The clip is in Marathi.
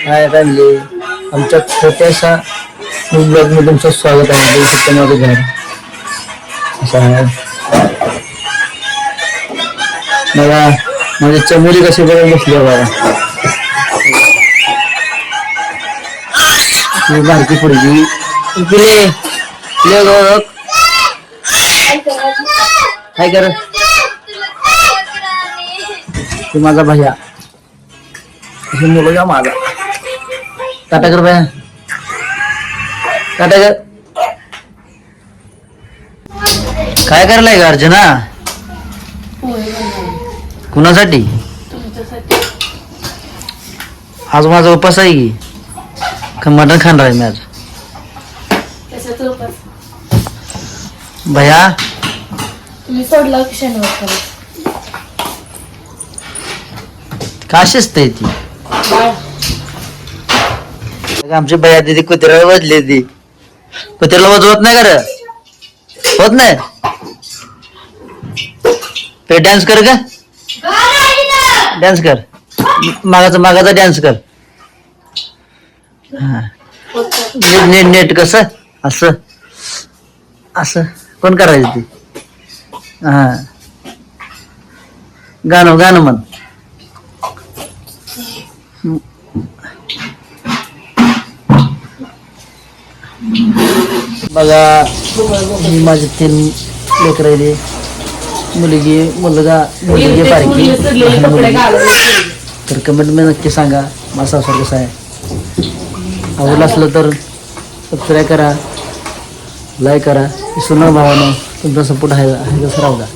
काय राहिले आमच्या छोट्याशा ब्लॉगमध्ये तुमचं स्वागत आहे. सत्यमाचं घर असं आहे बघा. माझी चमोली कशी बघून बसली बघा. बारकी पोरगी पिले काय कर तू माझा भैया बघा माझा टाटा कर भैया टाटा कर. काय करायलाय का अर्चना? कुणासाठी? आज माझा उपास आहे की का मटण खाणार आहे मी आज? भैया तुम्ही सोडला की शनिवार का शिजते ती? आमची भैया दिदी कुत्र्याला वाजली ती. कुत्र्याला वाजवत नाही का? होत नाही पे डान्स कर का? डान्स कर मागाचा डान्स कर. हा नेट नेट कसं असं असं कोण करायचं ते? हा गाणं म्हण. बघा ही माझी 3 लेकर आहे. मुलगी बारकी. तर कमेंट मध्ये नक्की सांगा माझा संसार कसा आहे. आवडलं असलं तर सबस्क्राईब करा, लाईक करा. सुना भावानं तुमचा सपोर्ट आहे कसं राहू द्या.